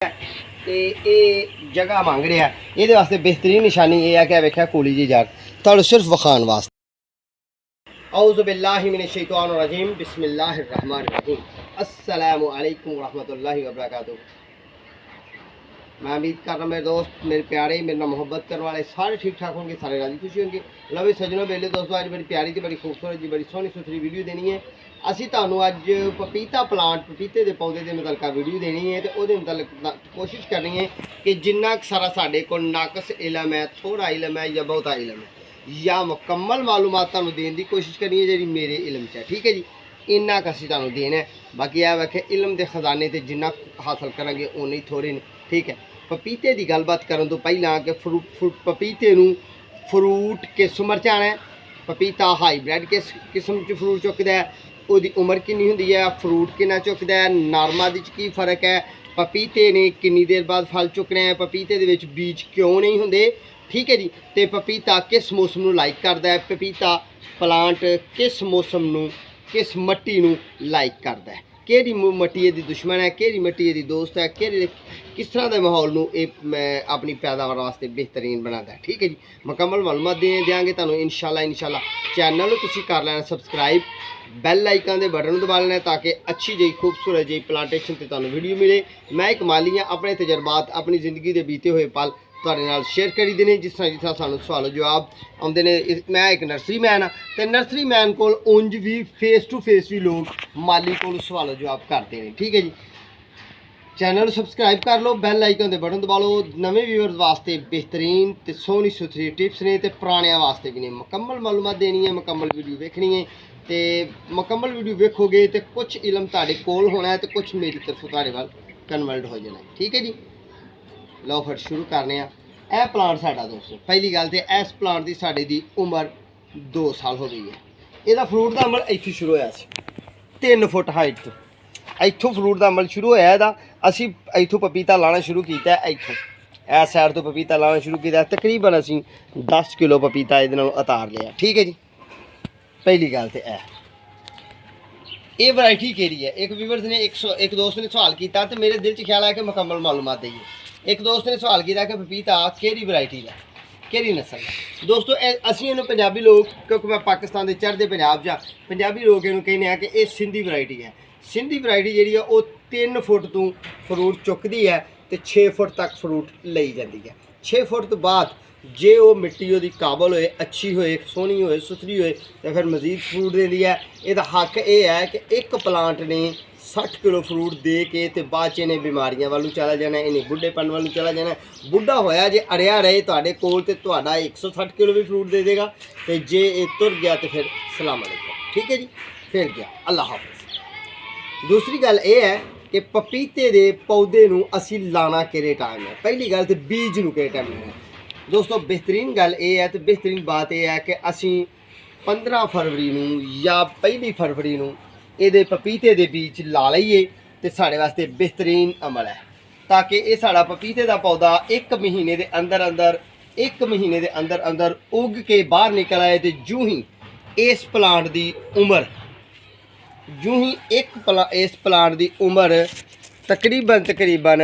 ਤੇ ਇਹ ਜਗ੍ਹਾ ਮੰਗ ਰਿਹਾ। ਇਹਦੇ ਵਾਸਤੇ बेहतरीन निशानी ये है कि वेख्या कूली जी जाग तुहानू सिर्फ विखाण वास्ते। औज़ु बिल्लाहि मिनश शैतानिर रजीम बिस्मिल्लाहिर रहमानिर रहीम अस्सलामु अलैकुम रहमतुल्लाहि व बरकातुहू। मैं उम्मीद कर रहा मेरे दोस्त मेरे प्यारे मेरे नाल मोहब्बत करने वाले सारे ठीक ठाक होंगे, सारे राजी खुशी होंगे। लो भी सजनों बेले दोस्तों अज बड़ी प्यारी तो बड़ी खूबसूरत जी बड़ी सोहनी सुथरी वीडियो देनी है। असी तुहानू अज पपीता प्लांट पपीते के पौधे के मुतलका वीडियो देनी है। तो वो मुतलक कोशिश करनी है कि जिन्ना सारा साढ़े को नाकस इलम है, थोड़ा इलम है या बहुता इलम है या मुकम्मल मालूमात तुहानू देने की कोशिश करनी है जी मेरे इलम च। ठीक है जी, इन्ना क असीं तुहानू देना है। बाकी यह वैसे इलम के खजाने से जिन्ना हासिल करांगे उन्ने ही थोड़े ने। ठीक है, पपीते की गलबात करने तो पहला कि पपीते नू फ्रूट किस उम्र च आना है। पपीता हाईब्रिड किस किस्म च फ्रूट चुकदा है, उसकी उम्र कितनी होंदी है, फ्रूट कितना चुकदा है, नॉर्मल की फ़र्क है, पपीते ने कितनी देर बाद फल चुकना है, पपीते दे विच बीज क्यों नहीं होंदे। ठीक है जी, तो पपीता किस मौसम नू लाइक करता है, पपीता प्लांट किस मौसम नू किस मट्टी नू लाइक करता है, केड़ी मट्टी दी दुश्मन है, केड़ी मट्टी दी दोस्त है, केड़ी किस तरह के माहौल नू अपनी पैदावार वास्ते बेहतरीन बनाता है। ठीक है जी, मुकम्मल मालूमात देंगे तुहानू इंशाल्लाह। चैनल तुसीं कर लेना सबसक्राइब, बैल आइकन के बटन दबा लेना ताकि अच्छी जी खूबसूरत जी प्लांटेशन से तुहानू वीडियो मिले। मैं एक माली हाँ, अपने तजर्बात अपनी जिंदगी के बीते हुए पल तुहाडे नाल शेयर करी देने। जिस तरह सानू सवाल जवाब आउंदे ने। मैं एक नर्सरी मैन हाँ, तो नर्सरी मैन को उंज भी फेस टू फेस भी लोग माली को सवाल जवाब करते हैं। ठीक है जी, चैनल सबसक्राइब कर लो, बैल आइकन के बटन दबा लो। नवे व्यूअर्स वास्ते बेहतरीन तो सोहनी सुथरी टिप्स ने, तो पुराने वास्ते भी ने मुकम्मल मालूमात देनी है, मुकम्मल वीडियो देखनी है। तो मुकम्मल वीडियो वेखोगे तो कुछ इलम तुहाडे कोल होना है, तो कुछ मेरी तरफ तुहाडे वाल कन्वर्ट हो जाना है। ठीक है जी, लो फिर शुरू करने। यह प्लांट साडा दोस्तों, पहली गल तो इस प्लांट की साडे दी उम्र 2 साल हो गई है। यदा फ्रूट का अमल इत्थों शुरू होया सी 3 फुट हाइट तो इत्थों फ्रूट का अमल शुरू होया। यदा असी इत्थों पपीता लाना शुरू किया, इत्थों इस साइड तो पपीता लाना शुरू किया। तकरीबन असी 10 किलो पपीता ये उतार लिया। ठीक है जी, पहली गल तो ये वैरायटी केड़ी है। एक व्यूअर्स ने एक दोस्त ने सवाल किया, तो मेरे दिल च ख्याल है कि मुकम्मल मालूमात देइए। एक दोस्त ने सवाल किया कि पपीता केड़ी वैरायटी का केड़ी नस्ल है। दोस्तों असीं इहनूं पंजाबी लोग, क्योंकि मैं पाकिस्तान के चढ़ते पंजाब च पंजाबी लोग इहनूं कहने हैं कि ये सिंधी वैरायटी है। सिंधी वैरायटी जिहड़ी है वो 3 फुट तो फ्रूट चुकती है तो 6 फुट तक फ्रूट लई जाती है। 6 फुट तो बाद जे वो मिट्टी वो काबल होए, अच्छी होए, सोहनी होए, सुथरी होए, तो फिर मजीद फ्रूट देती है। इसका हक ये है कि एक प्लांट ने 60 किलो फ्रूट दे के तो बाद इन्हें बीमारियां वालू चला जाना, इन्हें बुढ़ेपन वालू चला जाना। बुढ़ा होया जे अड़िया रहे तुहाडे कोल ते तुहाडा 160 किलो भी फ्रूट दे देगा, तो जे ये तुर गया तो फिर सलाम अलैकुम। ठीक है जी, फिर गया, अल्लाह हाफिज़। दूसरी गल ये है कि पपीते के पौधे नूं असीं लाना किहड़े टाइम है। पहली गल तो बीज नूं किहड़े टाइम लाना दोस्तों। बेहतरीन गल ये है, तो बेहतरीन बात यह है कि असीं 15 फरवरी नूं या 1 फरवरी नूं ये पपीते के बीज ला लीए तो साढ़े वास्ते बेहतरीन अमल है, ताकि ये साड़ा पपीते का पौधा 1 महीने के अंदर अंदर उग के बाहर निकल आए। तो जूँ ही इस प्लांट की उम्र इस प्लांट की उम्र तकरीबन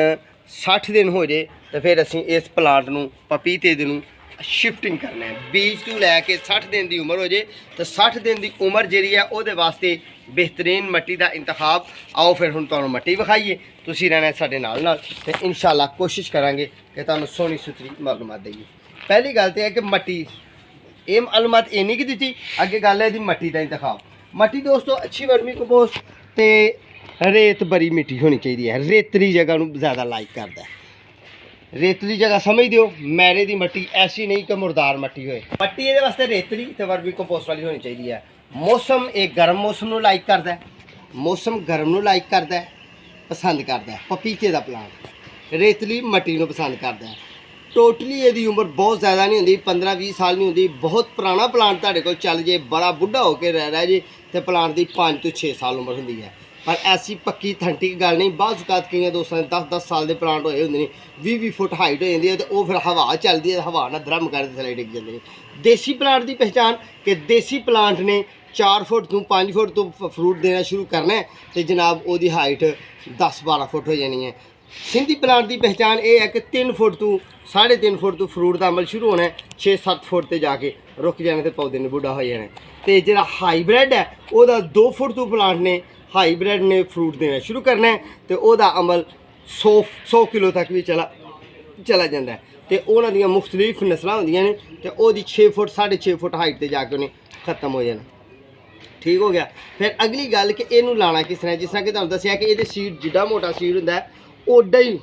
60 दिन हो जाए, तो फिर असीं इस प्लांट नूं पपीते दे नूं शिफ्टिंग करना है। बीज तो लैके 60 दिन की उम्र हो जाए, तो 60 दिन की उम्र जी है वो वास्ते बेहतरीन मट्टी का इंतखाब। आओ फिर हुण तुहानूं मट्टी विखाइए, तुसीं रहना साडे नाल ते इंशाल्लाह कोशिश करांगे कि तुहानूं सोहनी सुथरी मालूमात देइए। पहली गल तो है कि मट्टी ये मालूमात इन्नी की दी, अगे गल है मट्टी का इंतखाब। मट्टी दोस्तों अच्छी वर्मी कंपोस्ट ते रेत बरी मिट्टी होनी चाहिए है। रेतली जगह नूं ज़्यादा लाइक करता है। रेतली जगह समझ दियो, मैरे की मट्टी ऐसी नहीं कि मुर्दार मट्टी होए। मट्टी ये वास्ते रेतली तो वर्मी कंपोस्ट वाली होनी चाहिए है। मौसम एक गर्म मौसम नूं लाइक करता है, मौसम गर्म नूं लाइक करता है, पसंद करता है। पपीते का प्लांट रेतली मट्टी नूं पसंद करता है। टोटली यदी उम्र बहुत ज़्यादा नहीं होंदी, 15-20 साल नहीं होंदी। बहुत पुराना प्लांट तुहाडे कोल चल जे, बड़ा बुढ़ा होकर रह जे, तो प्लांट की 5 तो 6 साल उम्र होंदी है। पर ऐसी पक्की थंटिक गल नहीं। बाद औकात कई दोस्तों 10-10 साल के प्लांट होए होंदे ने, 20-20 फुट हाइट हो जाती है, तो फिर हवा चलती है, हवा ना धर्म कर थले डिग जाते हैं। देसी प्लांट की पहचान कि देसी प्लांट ने 4 फुट तो 5 फुट तो फ्रूट देना शुरू करना है, तो जनाब वो हाइट 10-12 फुट हो जानी है। सिंधी प्लांट की पहचान ये है कि 3 फुट तो 3.5 फुट तो फ्रूट का अमल शुरू होना है, 6-7 फुट से जाके रुक जाने तो पौधे ने बूढ़ा हो जाना है। तो जो हाईब्रिड है वह 2 फुट तो प्लांट ने हाईब्रिड ने फ्रूट देना शुरू करना है, तो वह अमल 100 किलो तक भी चला जाता है। तो उन्होंने दियां मुख्तलिफ नस्लां होंदियां ने, तो वो 6 फुट 6.5 फुट हाइट से जाके उन्हें खत्म हो जाना। ठीक हो गया। फिर अगली गल कि इनू लाना किस तरह, जिस तरह कि तुहानूं दस्सिया कि ये सीड जिड्डा मोटा सीड होंदा है ओड्डा ही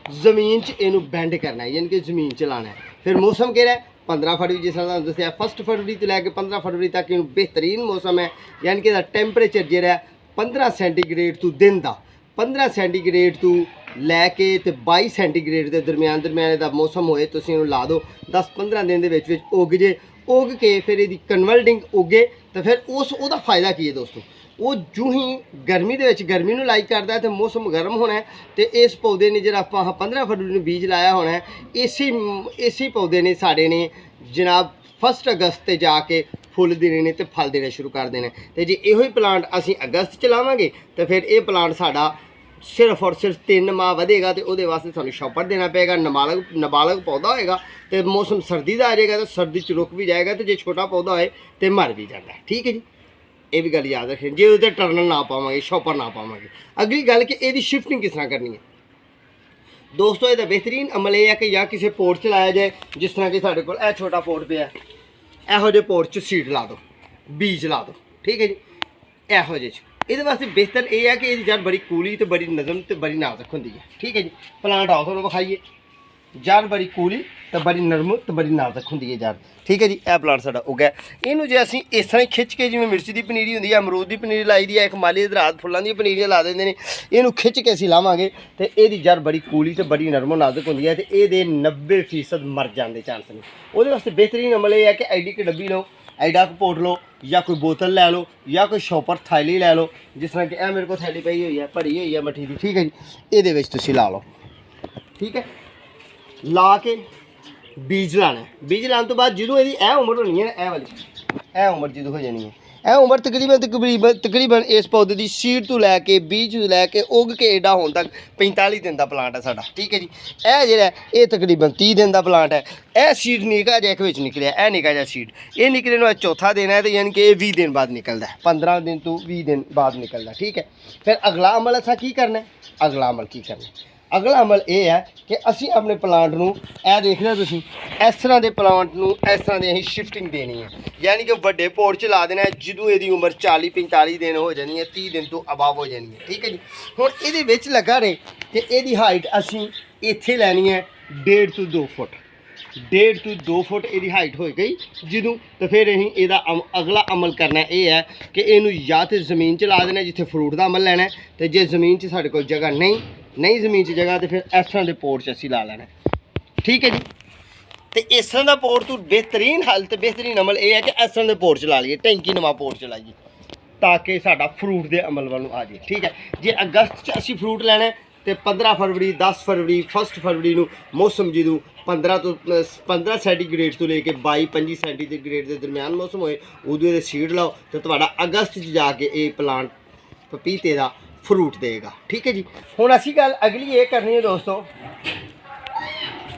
जमीन च इनू बैंड करना है, यानी कि जमीन च लाना है। फिर मौसम केह्ड़ा है 15 फरवरी, जिस तरह तुहानूं दस्सिया 1 फरवरी तो लैके 15 फरवरी तक इनू बेहतरीन मौसम है, यानी कि टैंपरेचर जेह्ड़ा है 15 सेंटीग्रेड तो दिन का 15 सेंटीग्रेड तो लैके तो 22 सेंटीग्रेड के दरम्यान का मौसम होए, तुसीं इहनूं ला दो 10-15 दिन के विच उग जे, उग के फिर ये कन्वर्टिंग उगे, तो फिर उसका फायदा की है दोस्तों, वो जूं ही गर्मी के गर्मी नूं लाइक करता है, तो मौसम गर्म होना है, तो इस पौधे ने जो आप 15 फरवरी नूं बीज लाया होना है, इसी पौधे ने साढ़े ने जनाब 1 अगस्त ते जाके फुल देने ने तो फल देने शुरू कर देने। तो जे यो प्लांट असी अगस्त च लावांगे तो फिर ये प्लांट साडा सिर्फ और सिर्फ 3 माह वधेगा, तो वो वास्ते सानूं शॉपर देना पेगा। नाबालग पौधा होएगा तो मौसम सर्दी का आ जाएगा, तो सर्दी च रुक भी जाएगा, तो जो छोटा पौधा होए तो मर भी जाता है। ठीक है जी, ये भी गल याद रखें, जे उसे टर्नल ना पावांगे शॉपर ना पावांगे। अगली गल कि ये शिफ्टिंग किस तरह करनी है दोस्तों, ये बेहतरीन अमल यह है कि या किसी पोर्ट च लाया जाए, जिस तरह कि साढ़े कोल छोटा पोर्ट पे है, ਇਹੋ ਜਿਹੇ पोर्ट च सीड ला दो, बीज ला दो। ठीक है जी, ਇਹੋ ਜਿਹੇ ये वास्ते बेहतर यह है कि ये जड़ बड़ी कूली तो बड़ी नज़म तो बड़ी नाजुक होंगी है। ठीक है जी, प्लांट आओ थोड़ा विखाइए, जड़ बड़ी कूली तो बड़ी नरम तो बड़ी नाजुक होंगी है जड़। ठीक है जी, यह प्लांट साडा उगा इनू जो असीं इस तरह खिंच के जिवें मिर्च की पनीरी होंदी है, अमरूद की पनीरी लाई दी है, एक माली दरात फुल्लां दी पनीरियां ला देंदे ने, इनू खिंच के असीं लावांगे तो ये जड़ बड़ी कूली तो बड़ी नरम नाजुक होंदी है, तो ये 90% मर जाने चांस ने। वो वास्ते बेहतरीन अमल यह है कि एडी की डब्बी लो, एडा पोट लो, या कोई बोतल लै लो, या कोई शॉपर थैली लै लो, जिस तरह कि मेरे को थैली पई हुई है भरी हुई है मट्ठी की। ठीक है जी, ये तुसीं ला लो। ठीक है, ला के बीज लाना है, बीज लाने तो बाद जो यदि उम्र होनी है, यह वाली उम्र जो हो जानी है, यह उम्र तकरीबन इस पौधे की सीड तो लैके बीज तो लैके उग के एडा होने तक 45 दिन का प्लांट है साडा। ठीक है जी, यह जो ये तकरीबन 30 दिन का प्लांट है। यह सीड निका जिहा एक निकलिया, यह निका जिहा सीड ये निकले नूं चौथा दिन है, तो यानी कि 20 दिन बाद निकलता है, 15 दिन तो 20 दिन बाद निकलता। ठीक है, फिर अगला अमल असा की करना है, अगला अमल की करना है, अगला अमल यह है कि असी अपने प्लांट नूं यह देख रहे हो तुसीं, इस तरह के प्लांट नूं इस तरह की शिफ्टिंग देनी है, यानी कि बड़े पोर्ट च ला देना है, जो यदी उम्र 40-45 दिन हो जानी है, 30 दिन तो अबाव हो जानी है। ठीक है जी, हुण इहदे विच लगा रहे कि यदी हाइट असी इत्थे लैनी है 1.5 तो 2 फुट, 1.5 तो 2 फुट यदी हाइट हो गई जो, तो फिर असीं इहदा अगला अमल करना यह है कि इनू या तो जमीन च ला देना जिथे फ्रूट का अमल लैना है, तो जे जमीन च साडे कोल जगह नहीं जमीन च जगह, तो फिर इस तरह के पोर्ट च असीं ला लेना। ठीक है जी, तो इस तरह का पोर्ट तो बेहतरीन हल तो बेहतरीन अमल यह है कि इस तरह के पोर्ट च ला लीए, टैंकी नुमा पोर्ट च लाइए, ताकि साडा फ्रूट के अमल वालों आ जाए। ठीक है, जे अगस्त च असीं फ्रूट लैना है तो 15 फरवरी 10 फरवरी 1 फरवरी नूं मौसम जो 15 सेंटीग्रेड तो लेके 22-25 सेंटीग्रेड के दरम्यान मौसम होए, उदों सीड लाओ, तो तुहाडा अगस्त च जाके ये प्लांट पपीते का फ्रूट देगा। ठीक है जी, हुण असीं गल अगली ये करनी है दोस्तों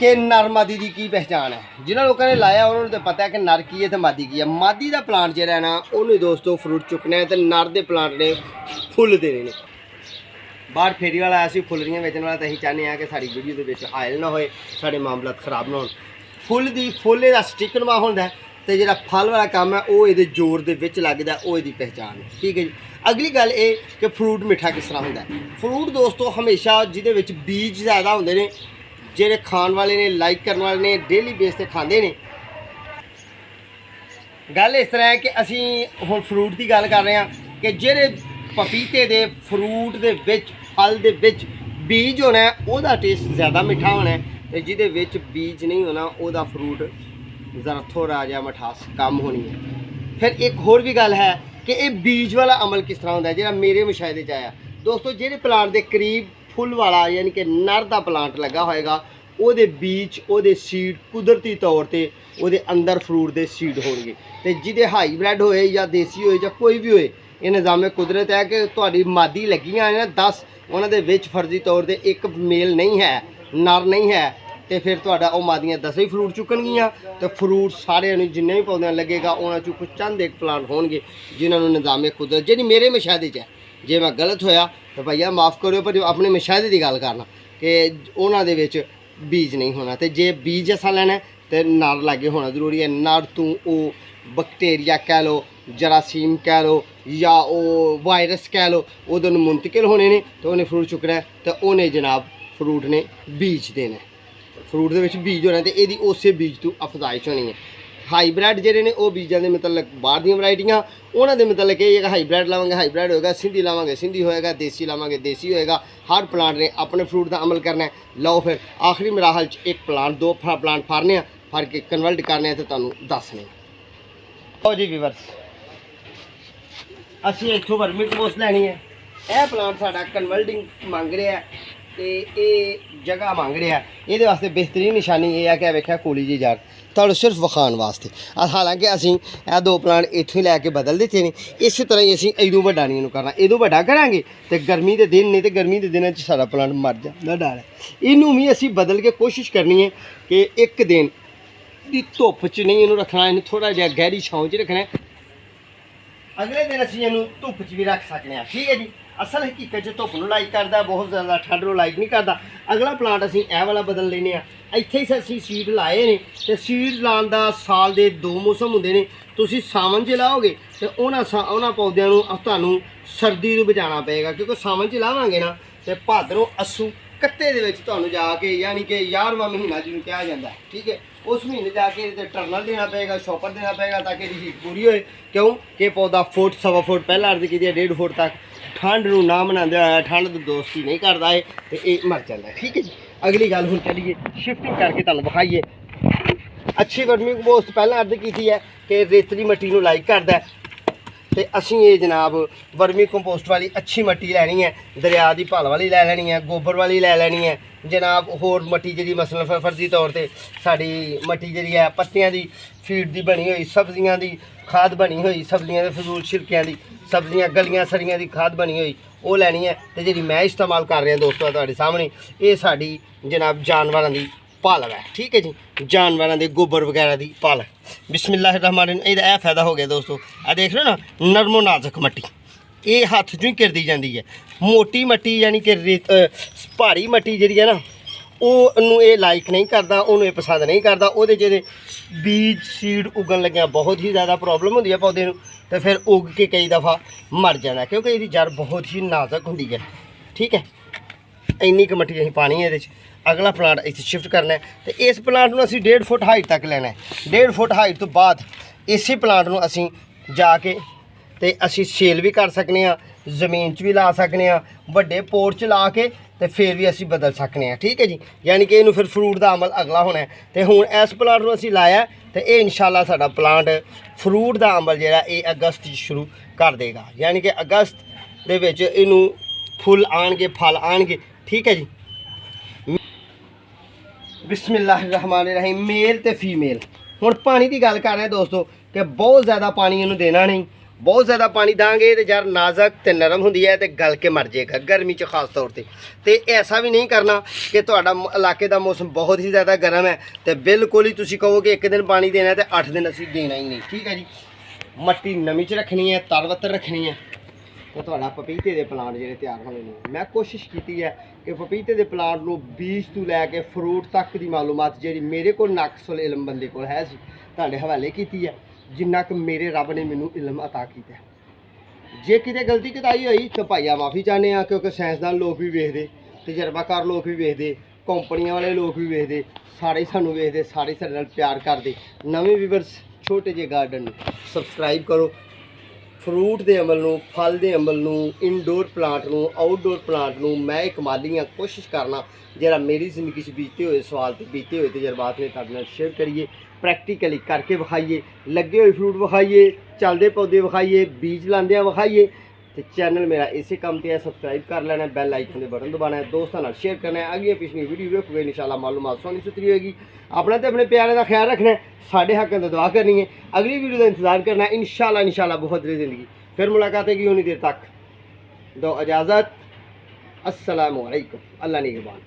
कि नर मादी की पहचान है। जिन्होंने लोगों ने लाया उन्होंने तो पता है कि नर की है तो मादी की है। मादी का प्लांट जो है ना उन्हें दोस्तों फ्रूट चुकना है, तो नर के प्लांट ने फुल देने ने। बाहर फेरी वाला असीं फुलरियां बेचने वाला, तो असीं चाहते हैं कि साड़ी वीडियो के आयल ना होए, साढ़े मामला खराब ना हो। फुल का स्टिकरमा होंदा है, तो जो फल वाला काम है वो ये जोर के लगता है, वो ये पहचान है। ठीक है जी, अगली गल ये कि फ्रूट मिठा किस तरह होंदा है। फ्रूट दोस्तों हमेशा जिहदे बीज ज़्यादा होंदे ने, जेह्ड़े खाण वाले ने लाइक करने वाले ने डेली बेस ते खांदे ने। गल इस तरह है कि असीं हुण फ्रूट की गल कर रहे हैं कि जेह्ड़े पपीते दे फ्रूट दे विच फल दे विच बीज होना है, ओहदा टेस्ट ज़्यादा मिठा होना है, तो जिहदे विच बीज नहीं होना ओहदा फ्रूट ज़रा थोड़ा जिहा मिठास कम होनी है। फिर एक होर भी गल है कि ये बीज वाला अमल किस तरह होंदा है, जिहड़ा मेरे मुशाहिदे च आया दोस्तों। जेह्ड़े प्लांट के करीब फुल वाला यानी कि नर का प्लांट लगा होएगा, ਉਹਦੇ बीज ਉਹਦੇ सीड कुदरती तौर पर ਉਹਦੇ अंदर फ्रूट के सीड होंगे, तो जिहदे हाईब्रिड होए या देसी होए या कोई भी होए, ਇਹ ਨਿਜ਼ਾਮੇ ਕੁਦਰਤ ਹੈ ਕਿ ਤੁਹਾਡੀ ਮਾਦੀ ਲੱਗੀਆਂ ਨੇ 10 ਉਹਨਾਂ ਦੇ ਵਿੱਚ ਫਰਜ਼ੀ ਤੌਰ ਤੇ ਇੱਕ ਮੇਲ ਨਹੀਂ ਹੈ, ਨਰ ਨਹੀਂ ਹੈ, ਤੇ ਫਿਰ ਤੁਹਾਡਾ ਉਹ ਮਾਦੀਆਂ 10 ਹੀ ਫਰੂਟ ਚੁੱਕਣਗੀਆਂ ਤੇ ਫਰੂਟ ਸਾਰਿਆਂ ਨੂੰ ਜਿੰਨੇ ਵੀ ਪੌਦਿਆਂ ਲੱਗੇਗਾ ਉਹਨਾਂ ਚੋਂ ਕੁਝ ਚੰਦ ਇੱਕ ਪਲਾਂਟ ਹੋਣਗੇ ਜਿਨ੍ਹਾਂ ਨੂੰ ਨਿਜ਼ਾਮੇ ਕੁਦਰਤ ਜਿਹੜੀ ਮੇਰੇ ਮੁਸ਼ਾਹਦੇ 'ਚ ਹੈ। ਜੇ ਮੈਂ ਗਲਤ ਹੋਇਆ ਤਾਂ ਭਈਆ ਮਾफ़ ਕਰਿਓ, ਪਰ ਆਪਣੇ ਮੁਸ਼ਾਹਦੇ ਦੀ ਗੱਲ ਕਰਨਾ ਕਿ ਉਹਨਾਂ ਦੇ ਵਿੱਚ ਬੀਜ ਨਹੀਂ ਹੋਣਾ, ਤੇ ਜੇ ਬੀਜ ਅਸਾਂ ਲੈਣਾ ਤੇ ਨਰ ਲਾਗੇ ਹੋਣਾ ਜ਼ਰੂਰੀ ਹੈ। ਨਰ ਤੋਂ ਉਹ ਬੈਕਟੀਰੀਆ ਕਹਿ ਲਓ, ਜਰਾਸੀਮ ਕਹਿ ਲਓ ਜਾਂ ਉਹ ਵਾਇਰਸ ਕਹਿ ਲਓ, ਉਹਦੇ ਨੂੰ ਮੁੰਤਕਿਲ ਹੋਣੇ ਨੇ ਤੇ ਉਹਨੇ ਫਰੂਟ ਚੁੱਕਣਾ ਤੇ ਉਹਨੇ ਜਨਾਬ ਫਰੂਟ ਨੇ ਬੀਜ ਦੇਣਾ, ਫਰੂਟ ਦੇ ਵਿੱਚ ਬੀਜ ਹੋਣਾ ਤੇ ਇਹਦੀ ਉਸੇ ਬੀਜ ਤੋਂ ਅਫਜ਼ਾਇਸ਼ ਹੋਣੀ ਹੈ। ਹਾਈਬ੍ਰਿਡ ਜਿਹੜੇ ਨੇ ਉਹ ਬੀਜਾਂ ਦੇ ਮਤਲਬ ਬਾਹਰ ਦੀਆਂ ਵੈਰਾਈਟੀਆਂ, ਉਹਨਾਂ ਦੇ ਮਤਲਬ ਇਹ ਹੈ ਹਾਈਬ੍ਰਿਡ ਲਾਵਾਂਗੇ ਹਾਈਬ੍ਰਿਡ ਹੋਏਗਾ, ਸਿੰਧੀ ਲਾਵਾਂਗੇ ਸਿੰਧੀ ਹੋਏਗਾ, ਦੇਸੀ ਲਾਵਾਂਗੇ ਦੇਸੀ ਹੋਏਗਾ। ਹਰ ਪਲਾਂਟ ਨੇ ਆਪਣੇ ਫਰੂਟ ਦਾ ਅਮਲ ਕਰਨਾ ਹੈ। ਲਓ ਫਿਰ ਆਖਰੀ ਮਰਾਹਲ 'ਚ ਇੱਕ ਪਲਾਂਟ ਦੋ ਪਲਾਂਟ ਫਾੜਨੇ ਆ, ਫੜ ਕੇ ਕਨਵਰਟ ਕਰਨੇ ਆ ਤੇ ਤੁਹਾਨੂੰ ਦੱਸਣੇ। ਲਓ ਜੀ ਵੀਵਰਸ, ਅਸੀਂ ਇੱਥੋਂ ਵਰਮੀ ਕੰਪੋਸਟ ਲੈਣੀ ਹੈ। ਇਹ ਪਲਾਂਟ ਸਾਡਾ ਕਨਵਰਟਿੰਗ ਮੰਗ ਰਿਹਾ ਤੇ ਇਹ ਜਗ੍ਹਾ ਮੰਗ ਰਿਹਾ। ਇਹਦੇ ਵਾਸਤੇ ਬਿਹਤਰੀਨ ਨਿਸ਼ਾਨੀ ਇਹ ਹੈ ਕਿ ਵੇਖਿਆ ਕੋਲੀ ਜੀ ਜੜ ਤੁਹਾਨੂੰ ਸਿਰਫ ਵਿਖਾਉਣ ਵਾਸਤੇ। ਹਾਲਾਂਕਿ ਅਸੀਂ ਇਹ ਦੋ ਪਲਾਂਟ ਇੱਥੋਂ ਹੀ ਲੈ ਕੇ ਬਦਲ ਦਿੱਤੇ ਨੇ। ਇਸੇ ਤਰ੍ਹਾਂ ਹੀ ਅਸੀਂ ਇਹਦੋਂ ਵੱਡਾ ਨਹੀਂ ਇਹਨੂੰ ਕਰਨਾ, ਇਹਦੋਂ ਵੱਡਾ ਕਰਾਂਗੇ ਤੇ ਗਰਮੀ ਦੇ ਦਿਨ ਨੇ ਤੇ ਗਰਮੀ ਦੇ ਦਿਨਾਂ 'ਚ ਸਾਡਾ ਪਲਾਂਟ ਮਰ ਜਾਂਦਾ ਡਰ ਹੈ। ਇਹਨੂੰ ਵੀ ਅਸੀਂ ਬਦਲ ਕੇ ਕੋਸ਼ਿਸ਼ ਕਰਨੀ ਹੈ ਕਿ ਇੱਕ ਦਿਨ ਦੀ ਧੁੱਪ 'ਚ ਨਹੀਂ ਇਹਨੂੰ ਰੱਖਣਾ, ਇਹਨੂੰ ਥੋੜ੍ਹਾ ਜਿਹਾ ਗਹਿਰੀ ਛਾਂ 'ਚ ਰੱਖਣਾ। ਅਗਲੇ ਦਿਨ ਅਸੀਂ ਇਹਨੂੰ ਧੁੱਪ 'ਚ ਵੀ ਰੱਖ ਸਕਦੇ ਹਾਂ। ਠੀਕ ਹੈ ਜੀ। ਅਸਲ ਹਕੀਕਤ 'ਚ ਧੁੱਪ ਨੂੰ ਲਾਈਕ ਕਰਦਾ, ਬਹੁਤ ਜ਼ਿਆਦਾ ਠੰਡ ਨੂੰ ਲਾਈਕ ਨਹੀਂ ਕਰਦਾ। ਅਗਲਾ ਪਲਾਂਟ ਅਸੀਂ ਇਹ ਵਾਲਾ ਬਦਲ ਲੈਂਦੇ ਹਾਂ। ਇੱਥੇ ਹੀ ਅਸੀਂ ਸੀਡ ਲਾਏ ਨੇ ਤੇ ਸੀਡ ਲਾਉਣ ਦਾ ਸਾਲ ਦੇ 2 ਮੌਸਮ ਹੁੰਦੇ ਨੇ। ਤੁਸੀਂ ਸਾਵਣ 'ਚ ਲਾਓਗੇ ਤੇ ਉਹਨਾਂ ਪੌਦਿਆਂ ਨੂੰ ਤੁਹਾਨੂੰ ਸਰਦੀ ਤੋਂ ਬਚਾਉਣਾ ਪਏਗਾ, ਕਿਉਂਕਿ ਸਾਵਣ 'ਚ ਲਾਵਾਂਗੇ ਨਾ ਤੇ ਭਾਦਰੋਂ ਅੱਸੂ ਕੱਤੇ ਦੇ ਵਿੱਚ ਤੁਹਾਨੂੰ ਜਾ ਕੇ ਯਾਨੀ ਕਿ 11ਵਾਂ ਮਹੀਨਾ ਜਿਹਨੂੰ ਕਿਹਾ ਜਾਂਦਾ, ਠੀਕ ਹੈ, ਉਸ ਮਹੀਨੇ ਜਾ ਕੇ ਇਹਦੇ ਟਰਨਲ ਦੇਣਾ ਪਏਗਾ, ਸ਼ੋਪਰ ਦੇਣਾ ਪਏਗਾ ਤਾਂ ਕਿ ਇਹਦੀ ਹੀਟ ਪੂਰੀ ਹੋਏ। ਕਿਉਂ ਕਿ ਪੌਦਾ ਫੁੱਟ ਸਵਾ ਫੁੱਟ ਪਹਿਲਾਂ ਅਰਜ਼ ਕੀਤੀ ਹੈ 1.5 ਫੁੱਟ ਤੱਕ ਠੰਡ ਨੂੰ ਨਾ ਮਨਾਉਂਦਾ ਹੋਇਆ, ਠੰਡ ਦੀ ਦੋਸਤੀ ਨਹੀਂ ਕਰਦਾ ਹੈ ਤੇ ਇਹ ਮਰ ਜਾਂਦਾ। ਠੀਕ ਹੈ ਜੀ। ਅਗਲੀ ਗੱਲ ਹੁਣ ਚੱਲੀਏ ਸ਼ਿਫਟਿੰਗ ਕਰਕੇ ਤੁਹਾਨੂੰ ਵਿਖਾਈਏ। ਅੱਛੀ ਵਰਮੀ ਕੰਪੋਸਟ ਪਹਿਲਾਂ ਅਰਜ਼ ਕੀਤੀ ਹੈ ਕਿ ਰੇਤਲੀ ਮਿੱਟੀ ਨੂੰ ਲਾਈਕ ਕਰਦਾ ਤੇ ਅਸੀਂ ਇਹ ਜਨਾਬ ਵਰਮੀ ਕੰਪੋਸਟ ਵਾਲੀ ਅੱਛੀ ਮਿੱਟੀ ਲੈਣੀ ਹੈ। ਦਰਿਆ ਦੀ ਭਲ ਵਾਲੀ ਲੈ ਲੈਣੀ ਹੈ, ਗੋਬਰ ਵਾਲੀ ਲੈ ਲੈਣੀ ਹੈ ਜਨਾਬ। ਹੋਰ ਮਿੱਟੀ ਜਿਹੜੀ ਮਸਲਨ ਫਰਜ਼ੀ ਤੌਰ ਤੇ ਸਾਡੀ ਮਿੱਟੀ ਜਿਹੜੀ ਹੈ ਪੱਤਿਆਂ ਦੀ ਫੀਡ ਦੀ ਬਣੀ ਹੋਈ, ਸਬਜ਼ੀਆਂ ਦੀ ਖਾਦ ਬਣੀ ਹੋਈ, ਸਬਜ਼ੀਆਂ ਦੇ ਫਜ਼ੂਲ ਛਿਲਕਿਆਂ ਦੀ, ਸਬਜ਼ੀਆਂ ਗਲੀਆਂ ਸੜੀਆਂ ਦੀ ਖਾਦ ਬਣੀ ਹੋਈ ਉਹ ਲੈਣੀ ਹੈ। ਤੇ ਜਿਹੜੀ ਮੈਂ ਇਸਤੇਮਾਲ ਕਰ ਰਿਹਾ ਦੋਸਤੋ ਤੁਹਾਡੇ ਸਾਹਮਣੇ, ਇਹ ਸਾਡੀ ਜਨਾਬ ਜਾਨਵਰਾਂ ਦੀ ਪਾਲਕ ਹੈ। ਠੀਕ ਹੈ ਜੀ। ਜਾਨਵਰਾਂ ਦੇ ਗੋਬਰ ਵਗੈਰਾ ਦੀ ਪਾਲਕ। ਬਿਸਮਿਲ੍ਲਾਹਿਰ ਰਹਿਮਾਨ ਰਹੀਮ। ਇਹਦਾ ਇਹ ਫਾਇਦਾ ਹੋ ਗਿਆ ਦੋਸਤੋ, ਆ ਦੇਖ ਲਓ ਨਾ, ਨਰਮੋ ਨਾਜ਼ੁਕ ਮਿੱਟੀ ਇਹ ਹੱਥ 'ਚੋਂ ਹੀ ਕਿਰਦੀ ਜਾਂਦੀ ਹੈ। ਮੋਟੀ ਮਿੱਟੀ ਯਾਨੀ ਕਿ ਭਾਰੀ ਮਿੱਟੀ ਜਿਹੜੀ ਹੈ ਨਾ ਉਹਨੂੰ ਇਹ ਲਾਈਕ ਨਹੀਂ ਕਰਦਾ, ਉਹਨੂੰ ਇਹ ਪਸੰਦ ਨਹੀਂ ਕਰਦਾ। ਉਹਦੇ ਜਿਹਦੇ ਬੀਜ ਸੀਡ ਉਗਣ ਲੱਗਿਆ ਬਹੁਤ ਹੀ ਜ਼ਿਆਦਾ ਪ੍ਰੋਬਲਮ ਹੁੰਦੀ ਹੈ ਪੌਦੇ ਨੂੰ, ਤੇ ਫਿਰ ਉੱਗ ਕੇ ਕਈ ਦਫਾ ਮਰ ਜਾਂਦਾ ਕਿਉਂਕਿ ਇਹਦੀ ਜੜ ਬਹੁਤ ਹੀ ਨਾਜ਼ੁਕ ਹੁੰਦੀ ਹੈ। ਠੀਕ ਹੈ। ਇੰਨੀ ਕੁ ਮਿੱਟੀ ਅਸੀਂ ਪਾਣੀ ਇਹਦੇ 'ਚ। ਅਗਲਾ ਪਲਾਂਟ ਇੱਥੇ ਸ਼ਿਫਟ ਕਰਨਾ ਹੈ ਤੇ ਇਸ ਪਲਾਂਟ ਨੂੰ ਅਸੀਂ 1.5 ਫੁੱਟ ਹਾਈਟ ਤੱਕ ਲੈਣਾ ਹੈ। 1.5 ਫੁੱਟ ਹਾਈਟ ਤੋਂ ਬਾਅਦ ਇਸੇ ਪਲਾਂਟ ਨੂੰ ਅਸੀਂ ਜਾ ਕੇ ਤੇ ਅਸੀਂ ਸੇਲ ਵੀ ਕਰ ਸਕਨੇ ਆ, ਜ਼ਮੀਨ 'ਚ ਵੀ ਲਾ ਸਕਨੇ ਆ, ਵੱਡੇ ਪੋਟ 'ਚ ਲਾ ਕੇ ਤੇ ਫਿਰ ਵੀ ਅਸੀਂ ਬਦਲ ਸਕਨੇ ਆ। ਠੀਕ ਹੈ ਜੀ। ਯਾਨੀ ਕਿ ਇਹਨੂੰ ਫਿਰ ਫਰੂਟ ਦਾ ਅਮਲ ਅਗਲਾ ਹੋਣਾ ਹੈ। ਤੇ ਹੁਣ ਇਸ ਪਲਾਂਟ ਨੂੰ ਅਸੀਂ ਲਾਇਆ ਤੇ ਇਹ ਇਨਸ਼ਾਅੱਲਾ ਸਾਡਾ ਪਲਾਂਟ ਫਰੂਟ ਦਾ ਅਮਲ ਜਿਹੜਾ ਇਹ ਅਗਸਤ 'ਚ ਸ਼ੁਰੂ ਕਰ ਦੇਗਾ। ਯਾਨੀ ਕਿ ਅਗਸਤ ਦੇ ਵਿੱਚ ਇਹਨੂੰ ਫੁੱਲ ਆਣਗੇ, ਫਲ ਆਣਗੇ। ਠੀਕ ਹੈ ਜੀ। ਬਿਸਮਿਲ੍ਲਾਹਿਰ ਰਹਿਮਾਨਿਰ ਰਹੀਮ। ਮੇਲ ਤੇ ਫੀਮੇਲ। ਹੁਣ ਪਾਣੀ ਦੀ ਗੱਲ ਕਰ ਰਹੇ ਦੋਸਤੋ ਕਿ ਬਹੁਤ ਜ਼ਿਆਦਾ ਪਾਣੀ ਇਹਨੂੰ ਦੇਣਾ ਨਹੀਂ। ਬਹੁਤ ਜ਼ਿਆਦਾ ਪਾਣੀ ਦਾਂਗੇ ਤੇ ਜੜ ਨਾਜ਼ੁਕ ਤੇ ਨਰਮ ਹੁੰਦੀ ਹੈ ਤੇ ਗਲ ਕੇ ਮਰ ਜਾਏਗਾ ਗਰਮੀ 'ਚ ਖਾਸ ਤੌਰ ਤੇ ਐਸਾ ਵੀ ਨਹੀਂ ਕਰਨਾ ਕਿ ਤੁਹਾਡਾ ਇਲਾਕੇ ਦਾ ਮੌਸਮ ਬਹੁਤ ਹੀ ਜ਼ਿਆਦਾ ਗਰਮ ਹੈ ਤੇ ਬਿਲਕੁਲ ਹੀ ਤੁਸੀਂ ਕਹੋ ਕਿ ਇੱਕ ਦਿਨ ਪਾਣੀ ਦੇਣਾ ਤੇ 8 ਦਿਨ ਅਸੀਂ ਦੇਣਾ ਹੀ ਨਹੀਂ। ਠੀਕ ਹੈ ਜੀ। ਮਿੱਟੀ ਨਮੀ 'ਚ ਰੱਖਣੀ ਹੈ, ਤਰਵੱਤਰ ਰੱਖਣੀ ਹੈ ਤੇ ਤੁਹਾਡਾ ਪਪੀਤੇ ਦੇ ਪਲਾਂਟ ਜਿਹੜੇ ਤਿਆਰ ਹੋਣੇ ਨੇ। ਮੈਂ ਕੋਸ਼ਿਸ਼ ਕੀਤੀ ਹੈ ਕਿ ਪਪੀਤੇ ਦੇ ਪਲਾਂਟ ਨੂੰ ਬੀਜ ਤੋਂ ਲੈ ਕੇ ਫਰੂਟ ਤੱਕ ਦੀ ਮਾਲੂਮਾਤ ਜਿਹੜੀ ਮੇਰੇ ਕੋਲ ਨਕਸੁਲ ਇਲਮ ਬੰਦੇ ਕੋਲ ਹੈ ਸੀ ਤੁਹਾਡੇ ਹਵਾਲੇ ਕੀਤੀ ਹੈ, ਜਿੰਨਾ ਕਿ ਮੇਰੇ ਰੱਬ ਨੇ ਮੈਨੂੰ ਇਲਮ ਅਤਾ ਕੀਤਾ। ਜੇ ਕਿਤੇ ਗਲਤੀ ਕਿਤਾਈ ਹੋਈ ਤਾਂ ਭਾਈਆ ਮਾਫੀ ਚਾਹੁੰਦੇ ਆ, ਕਿਉਂਕਿ ਸਾਇੰਸਦਾਨ ਲੋਕ ਵੀ ਵੇਖਦੇ, ਤਜਰਬਾਕਾਰ ਲੋਕ ਵੀ ਵੇਖਦੇ, ਕੰਪਨੀਆਂ ਵਾਲੇ ਲੋਕ ਵੀ ਵੇਖਦੇ, ਸਾਰੇ ਸਾਨੂੰ ਵੇਖਦੇ, ਸਾਰੇ ਸਾਡੇ ਨਾਲ ਪਿਆਰ ਕਰਦੇ। ਨਵੇਂ ਵੀਵਰਸ ਛੋਟੇ ਜਿਹੇ ਗਾਰਡਨ ਨੂੰ ਸਬਸਕ੍ਰਾਈਬ ਕਰੋ। ਫਰੂਟ ਦੇ ਅਮਲ ਨੂੰ, ਫਲ ਦੇ ਅਮਲ ਨੂੰ, ਇਨਡੋਰ ਪਲਾਂਟ ਨੂੰ, ਆਊਟਡੋਰ ਪਲਾਂਟ ਨੂੰ ਮੈਂ ਇੱਕ ਮਾਲੀਆਂ ਕੋਸ਼ਿਸ਼ ਕਰਨਾ ਜਿਹੜਾ ਮੇਰੀ ਜ਼ਿੰਦਗੀ 'ਚ ਬੀਤੇ ਹੋਏ ਸਵਾਲ ਤੇ ਬੀਤੇ ਹੋਏ ਤਜਰਬਾਤ ਨੇ ਤੁਹਾਡੇ ਨਾਲ ਸ਼ੇਅਰ ਕਰੀਏ, ਪ੍ਰੈਕਟੀਕਲੀ ਕਰਕੇ ਵਿਖਾਈਏ, ਲੱਗੇ ਹੋਏ ਫਰੂਟ ਵਿਖਾਈਏ, ਚੱਲਦੇ ਪੌਦੇ ਵਿਖਾਈਏ, ਬੀਜ ਲਾਉਂਦਿਆਂ ਵਿਖਾਈਏ। ਤੇ ਚੈਨਲ ਮੇਰਾ ਇਸੇ ਕੰਮ ਤੇ ਹੈ, ਸਬਸਕ੍ਰਾਈਬ ਕਰ ਲੈਣਾ, ਬੈਲ ਆਈਕਨ ਦੇ ਬਟਨ ਦਬਾਉਣਾ ਹੈ, ਦੋਸਤਾਂ ਨਾਲ ਸ਼ੇਅਰ ਕਰਨਾ ਹੈ। ਅਗਲੀ ਪਿਛਲੀ ਵੀਡੀਓ ਵੇਖੋਗੇ ਇਨਸ਼ਾਅੱਲਾ ਮਾਲੂਮਾਤ ਸੋਹਣੀ ਸੁਥਰੀ ਹੋਏਗੀ। ਆਪਣਾ ਤੇ ਆਪਣੇ ਪਿਆਰੇ ਦਾ ਖਿਆਲ ਰੱਖਣਾ ਹੈ, ਸਾਡੇ ਹੱਕਾਂ ਦਾ ਦੁਆ ਕਰਨੀ ਹੈ। ਅਗਲੀ ਵੀਡੀਓ ਦਾ ਇੰਤਜ਼ਾਰ ਕਰਨਾ ਹੈ। ਇਨਸ਼ਾਅੱਲਾ ਬਹੁਤ ਜ਼ਿੰਦਗੀ फिर मुलाकात होगी उन्हीं देर तक। दो इजाज़त। अस्सलामु अलैकुम। अल्लाह निगहबान।